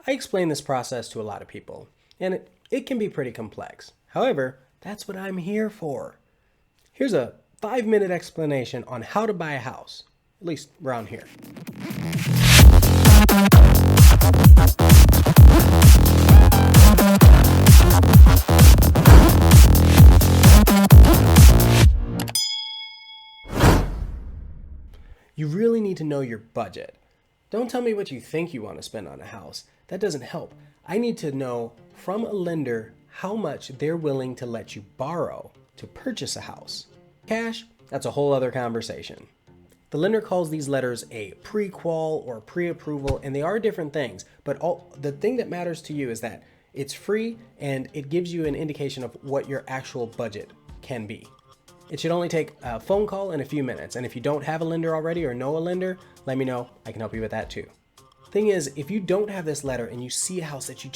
I explain this process to a lot of people, and it can be pretty complex. However, that's what I'm here for. Here's a 5-minute explanation on how to buy a house, at least around here. You really need to know your budget. Don't tell me what you think you want to spend on a house. That doesn't help. I need to know from a lender how much they're willing to let you borrow to purchase a house. Cash, that's a whole other conversation. The lender calls these letters a pre-qual or pre-approval, and they are different things, but the thing that matters to you is that it's free and it gives you an indication of what your actual budget can be. It should only take a phone call and a few minutes, and if you don't have a lender already or know a lender, let me know. I can help you with that too. Thing is, if you don't have this letter and you see a house that you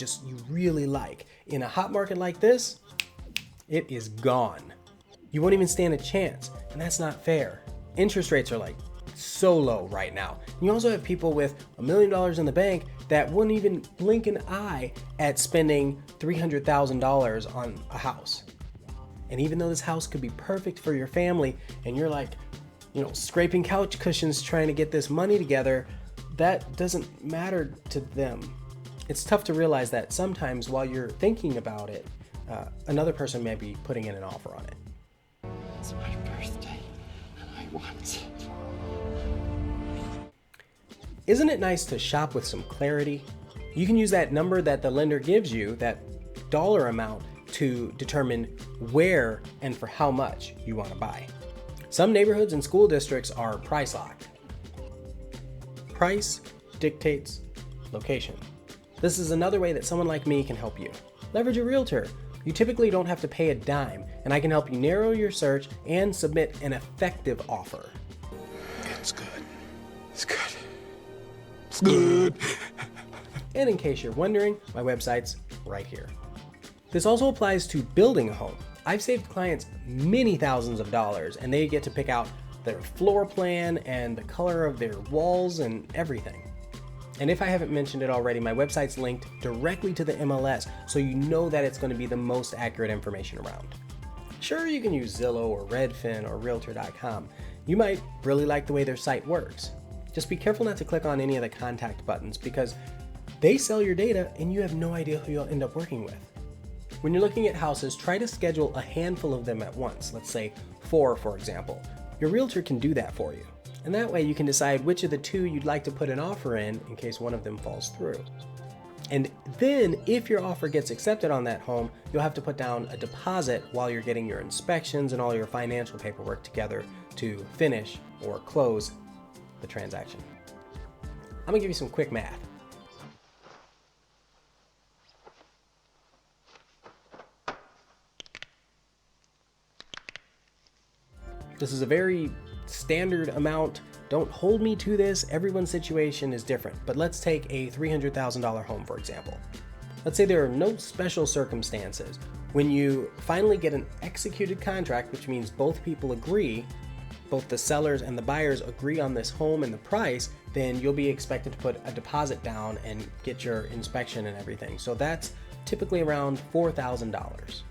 really like, in a hot market like this, it is gone. You won't even stand a chance, and that's not fair. Interest rates are like so low right now. You also have people with $1 million in the bank that wouldn't even blink an eye at spending $300,000 on a house. And even though this house could be perfect for your family and you're like, scraping couch cushions trying to get this money together, that doesn't matter to them. It's tough to realize that sometimes while you're thinking about it, another person may be putting in an offer on it. It's my birthday and I want it. Isn't it nice to shop with some clarity? You can use that number that the lender gives you, that dollar amount, to determine where and for how much you want to buy. Some neighborhoods and school districts are price locked. Price dictates location. This is another way that someone like me can help you. Leverage a realtor. You typically don't have to pay a dime, and I can help you narrow your search and submit an effective offer. It's good. It's good. It's good. And in case you're wondering, my website's right here. This also applies to building a home. I've saved clients many thousands of dollars, and they get to pick out their floor plan and the color of their walls and everything. And if I haven't mentioned it already, my website's linked directly to the MLS, so you know that it's going to be the most accurate information around. Sure, you can use Zillow or Redfin or Realtor.com. You might really like the way their site works. Just be careful not to click on any of the contact buttons because they sell your data and you have no idea who you'll end up working with. When you're looking at houses, try to schedule a handful of them at once. Let's say 4, for example. Your realtor can do that for you. And that way you can decide which of the 2 you'd like to put an offer in case one of them falls through. And then if your offer gets accepted on that home, you'll have to put down a deposit while you're getting your inspections and all your financial paperwork together to finish or close the transaction. I'm gonna give you some quick math. This is a very standard amount. Don't hold me to this. Everyone's situation is different, but let's take a $300,000 home, for example. Let's say there are no special circumstances. When you finally get an executed contract, which means both people agree, both the sellers and the buyers agree on this home and the price, then you'll be expected to put a deposit down and get your inspection and everything. So that's typically around $4,000.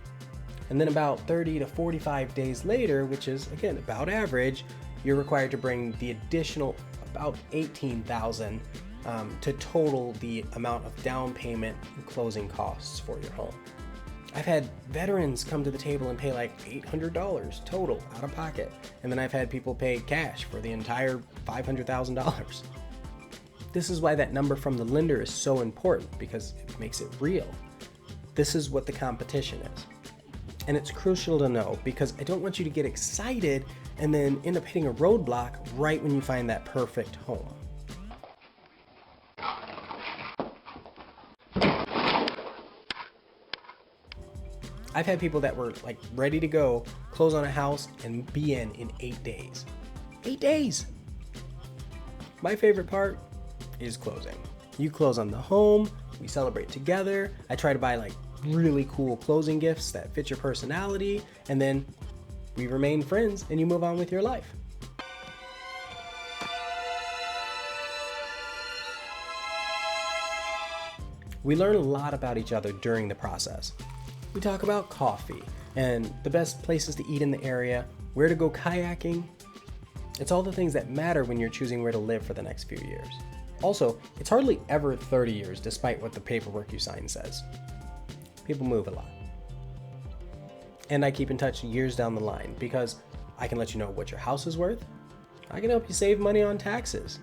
And then about 30 to 45 days later, which is again about average, you're required to bring the additional about $18,000 to total the amount of down payment and closing costs for your home. I've had veterans come to the table and pay like $800 total out of pocket, and then I've had people pay cash for the entire $500,000. This is why that number from the lender is so important, because it makes it real. This is what the competition is. And it's crucial to know because I don't want you to get excited and then end up hitting a roadblock right when you find that perfect home. I've had people that were like ready to go, close on a house, and be in 8 days. 8 days! My favorite part is closing. You close on the home, we celebrate together, I try to buy like really cool closing gifts that fit your personality, and then we remain friends and you move on with your life. We learn a lot about each other during the process. We talk about coffee and the best places to eat in the area, where to go kayaking. It's all the things that matter when you're choosing where to live for the next few years. Also, it's hardly ever 30 years despite what the paperwork you sign says. People move a lot. And I keep in touch years down the line because I can let you know what your house is worth. I can help you save money on taxes.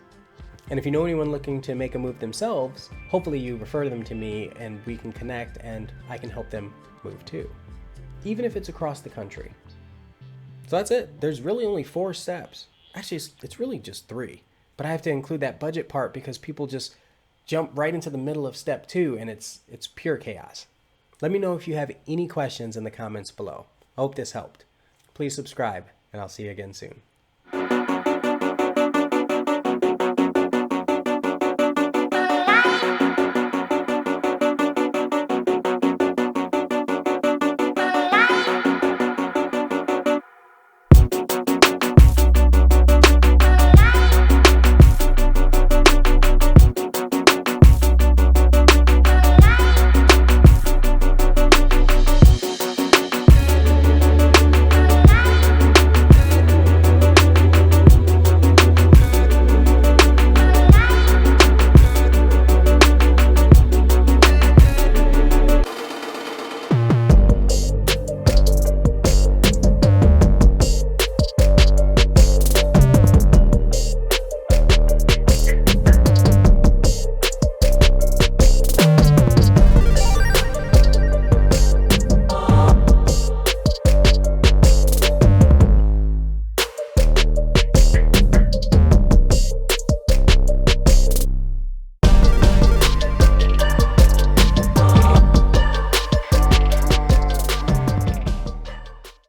And if you know anyone looking to make a move themselves, hopefully you refer them to me and we can connect and I can help them move too, even if it's across the country. So that's it. There's really only 4 steps. Actually, it's really just 3, but I have to include that budget part because people just jump right into the middle of step 2 and it's pure chaos. Let me know if you have any questions in the comments below. I hope this helped. Please subscribe and I'll see you again soon.